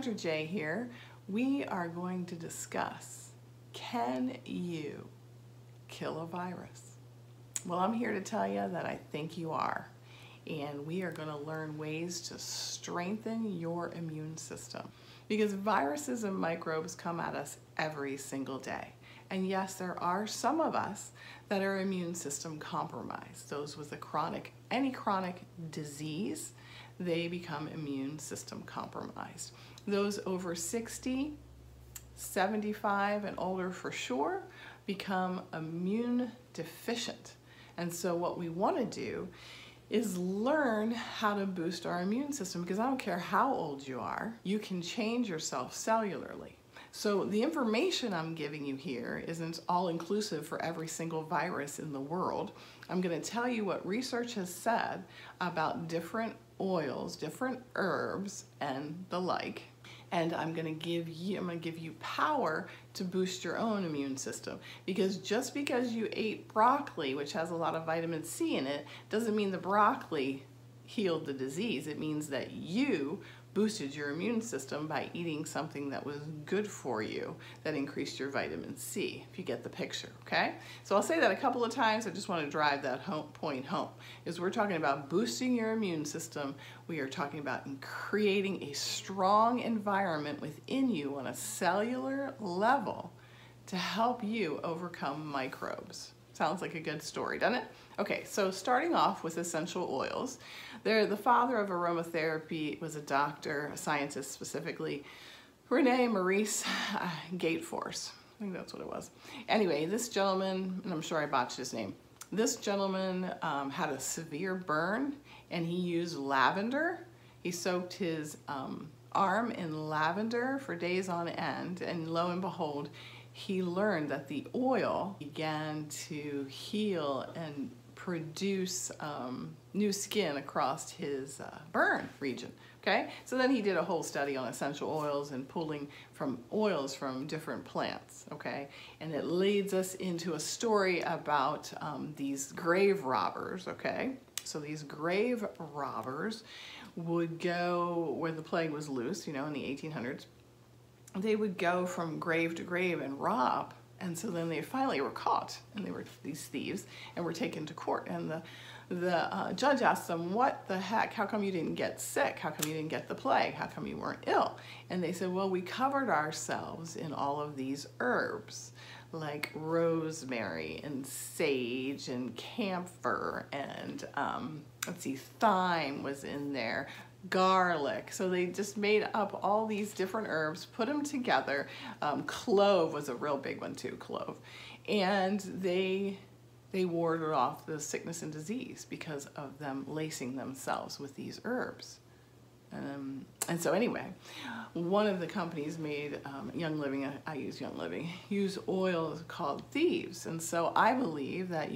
Schisandra J here. We are going to discuss, can you kill a virus? Well, I'm here to tell you that I think you are. And we are going to learn ways to strengthen your immune system. Because viruses and microbes come at us every single day. And yes, there are some of us that are immune system compromised. Those with any chronic disease, they become immune system compromised. Those over 60, 75 and older for sure become immune deficient. And so what we want to do is learn how to boost our immune system, because I don't care how old you are, you can change yourself cellularly. So the information I'm giving you here isn't all inclusive for every single virus in the world. I'm going to tell you what research has said about different oils, different herbs, and the like. And I'm going to give you power to boost your own immune system. Because just because you ate broccoli, which has a lot of vitamin C in it, doesn't mean the broccoli healed the disease. It means that you boosted your immune system by eating something that was good for you, that increased your vitamin C, if you get the picture, okay? So I'll say that a couple of times. I just want to drive that point home. Is we're talking about boosting your immune system. We are talking about creating a strong environment within you on a cellular level to help you overcome microbes. Sounds like a good story, doesn't it? Okay, so starting off with essential oils. The father of aromatherapy was a doctor, a scientist specifically, Rene-Maurice Gattefosse. I think that's what it was. Anyway, this gentleman, and I'm sure I botched his name, this gentleman had a severe burn, and he used lavender. He soaked his arm in lavender for days on end, and lo and behold, he learned that the oil began to heal and produce new skin across his burn region, okay? So then he did a whole study on essential oils and pulling from oils from different plants, okay? And it leads us into a story about these grave robbers, okay? So these grave robbers would go where the plague was loose, you know, in the 1800s. They would go from grave to grave and rob, and so then they finally were caught, and they were these thieves, and were taken to court. And the judge asked them, "What the heck? How come you didn't get sick? How come you didn't get the plague? How come you weren't ill?" And they said, "Well, we covered ourselves in all of these herbs, like rosemary and sage and camphor, and let's see, thyme was in there, garlic." So they just made up all these different herbs, put them together. Clove was a real big one too, clove. And they warded off the sickness and disease because of them lacing themselves with these herbs. And so anyway, one of the companies made Young Living, I use Young Living, use oils called Thieves. And so I believe that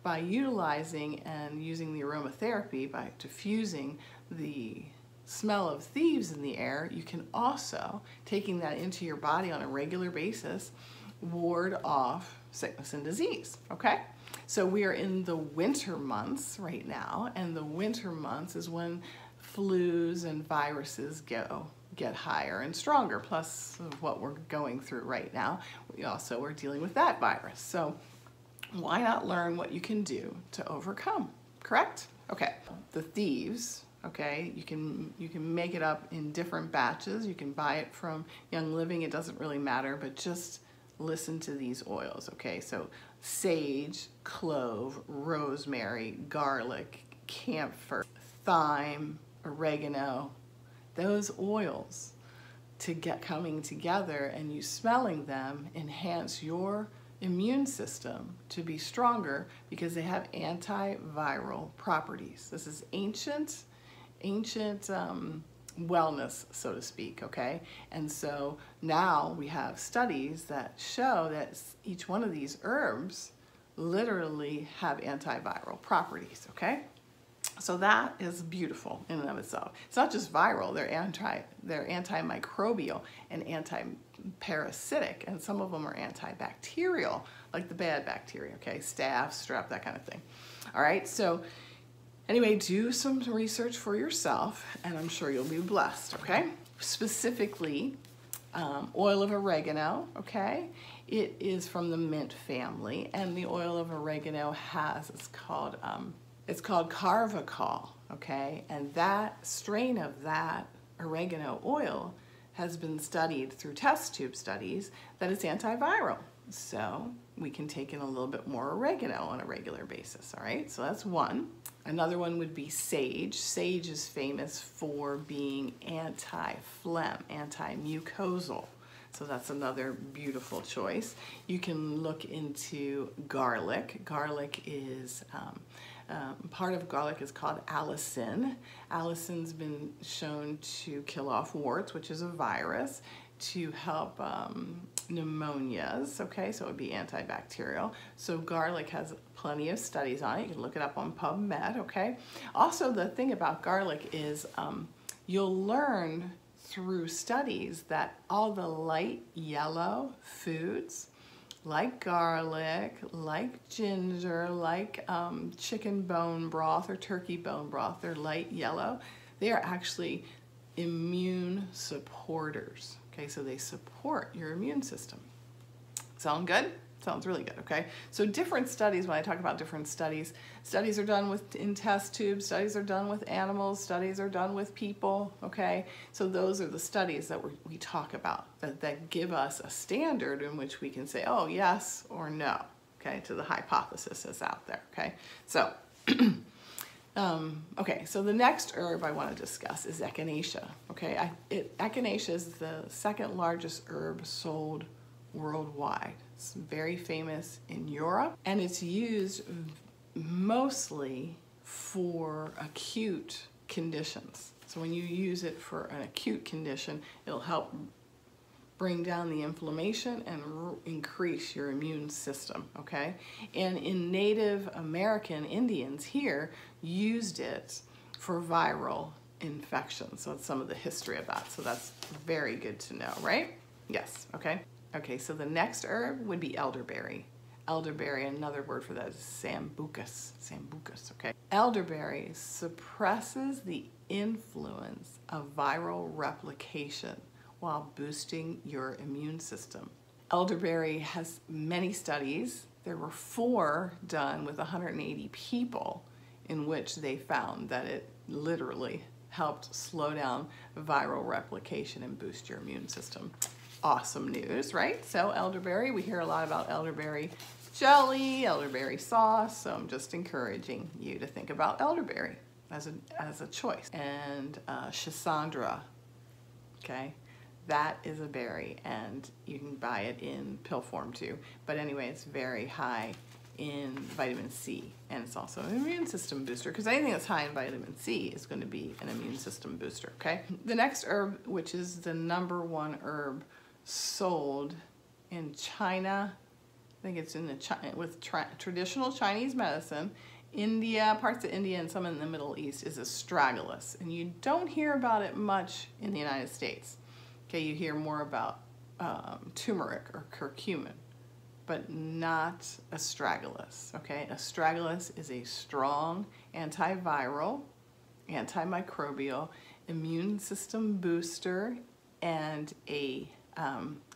by utilizing and using the aromatherapy, by diffusing the smell of thieves in the air, you can also, taking that into your body on a regular basis, ward off sickness and disease, okay? So we are in the winter months right now, and the winter months is when flus and viruses get higher and stronger, plus what we're going through right now. We also are dealing with that virus. So why not learn what you can do to overcome, correct? Okay, the Thieves, okay, you can make it up in different batches. You can buy it from Young Living, it doesn't really matter, but just listen to these oils, okay? So sage, clove, rosemary, garlic, camphor, thyme, oregano, those oils coming together and you smelling them enhance your immune system to be stronger because they have antiviral properties. This is ancient wellness, so to speak, okay? And so now we have studies that show that each one of these herbs literally have antiviral properties, okay? So that is beautiful in and of itself. It's not just viral, they're antimicrobial and anti-parasitic, and some of them are antibacterial, like the bad bacteria, okay? Staph, strep, that kind of thing. All right, so Anyway, do some research for yourself, and I'm sure you'll be blessed, okay? Specifically, oil of oregano, okay? It is from the mint family, and the oil of oregano it's called carvacol, okay? And that strain of that oregano oil has been studied through test tube studies that it's antiviral. So we can take in a little bit more oregano on a regular basis, all right? So that's one. Another one would be sage. Sage is famous for being anti-phlegm, anti-mucosal. So that's another beautiful choice. You can look into garlic. Garlic is, part of garlic is called allicin. Allicin's been shown to kill off warts, which is a virus, to help pneumonias, okay, so it would be antibacterial. So garlic has plenty of studies on it. You can look it up on PubMed, okay? Also, the thing about garlic is you'll learn through studies that all the light yellow foods, like garlic, like ginger, like chicken bone broth or turkey bone broth, they're light yellow. They are actually immune supporters. Okay, so they support your immune system. Sound good? Sounds really good, okay? So different studies, when I talk about different studies are done in test tubes, studies are done with animals, studies are done with people, okay? So those are the studies that we talk about, that give us a standard in which we can say, oh, yes or no, okay, to the hypothesis that's out there, okay? So, okay, so the next herb I want to discuss is Echinacea. Okay, Echinacea is the second largest herb sold worldwide. It's very famous in Europe, and it's used mostly for acute conditions. So when you use it for an acute condition, it'll help bring down the inflammation and increase your immune system, okay? And in Native American Indians here used it for viral infections. So that's some of the history of that. So that's very good to know, right? Yes, okay? Okay, so the next herb would be elderberry. Elderberry, another word for that is sambucus. Sambucus, okay? Elderberry suppresses the influence of viral replication while boosting your immune system. Elderberry has many studies. There were 4 done with 180 people in which they found that it literally helped slow down viral replication and boost your immune system. Awesome news, right? So elderberry, we hear a lot about elderberry jelly, elderberry sauce, so I'm just encouraging you to think about elderberry as a choice. And Schisandra, okay? That is a berry, and you can buy it in pill form too. But anyway, it's very high in vitamin C, and it's also an immune system booster, because anything that's high in vitamin C is going to be an immune system booster, okay? The next herb, which is the #1 herb sold in China, I think it's in with traditional Chinese medicine, India, parts of India, and some in the Middle East, is Astragalus. And you don't hear about it much in the United States. Okay, you hear more about turmeric or curcumin, but not Astragalus, okay? Astragalus is a strong antiviral, antimicrobial, immune system booster, and a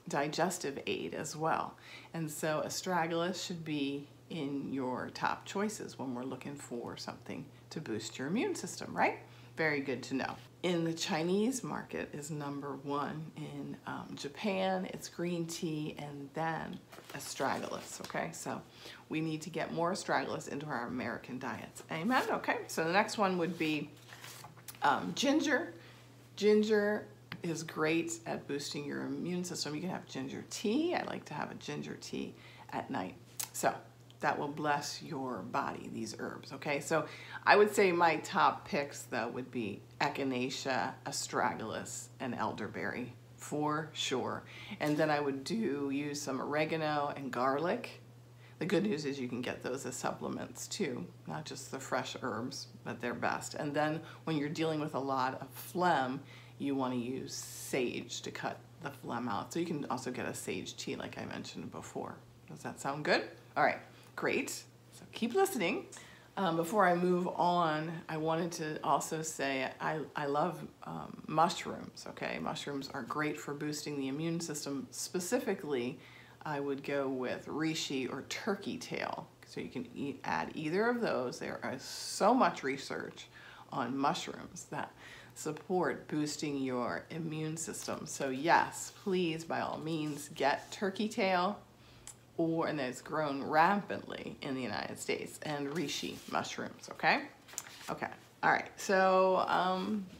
digestive aid as well. And so Astragalus should be in your top choices when we're looking for something to boost your immune system, right? Very good to know. In the Chinese market is #1. In Japan, it's green tea and then Astragalus, okay? So we need to get more Astragalus into our American diets. Amen? Okay, so the next one would be ginger. Ginger is great at boosting your immune system. You can have ginger tea. I like to have a ginger tea at night. So that will bless your body, these herbs, okay? So I would say my top picks, though, would be Echinacea, Astragalus, and elderberry, for sure. And then I would use some oregano and garlic. The good news is you can get those as supplements, too, not just the fresh herbs, but they're best. And then when you're dealing with a lot of phlegm, you want to use sage to cut the phlegm out. So you can also get a sage tea, like I mentioned before. Does that sound good? All right. Great. So keep listening. Before I move on, I wanted to also say I love mushrooms, okay? Mushrooms are great for boosting the immune system. Specifically, I would go with reishi or turkey tail. So you can add either of those. There is so much research on mushrooms that support boosting your immune system. So yes, please, by all means, get turkey tail, and it's grown rampantly in the United States, and reishi mushrooms, okay? Okay, all right, so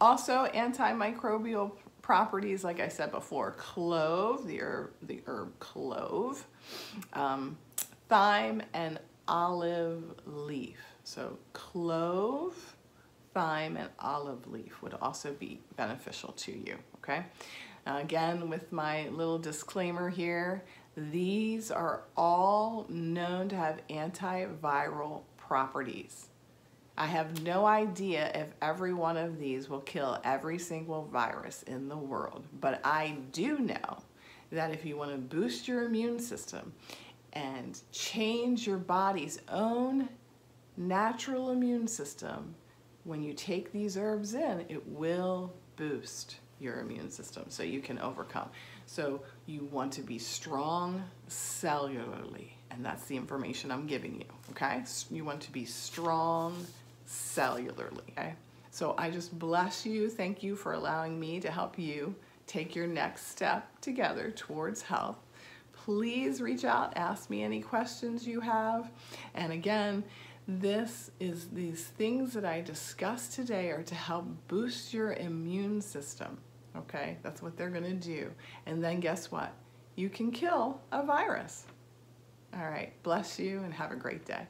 also antimicrobial properties, like I said before, clove, the herb clove, thyme, and olive leaf. So clove, thyme, and olive leaf would also be beneficial to you, okay? Again, with my little disclaimer here, these are all known to have antiviral properties. I have no idea if every one of these will kill every single virus in the world, but I do know that if you want to boost your immune system and change your body's own natural immune system, when you take these herbs in, it will boost your immune system so you can overcome. So you want to be strong cellularly, and that's the information I'm giving you, okay? You want to be strong cellularly, okay? So I just bless you. Thank you for allowing me to help you take your next step together towards health. Please reach out, ask me any questions you have. And again, these things that I discussed today are to help boost your immune system. Okay, that's what they're going to do. And then guess what? You can kill a virus. All right, bless you and have a great day.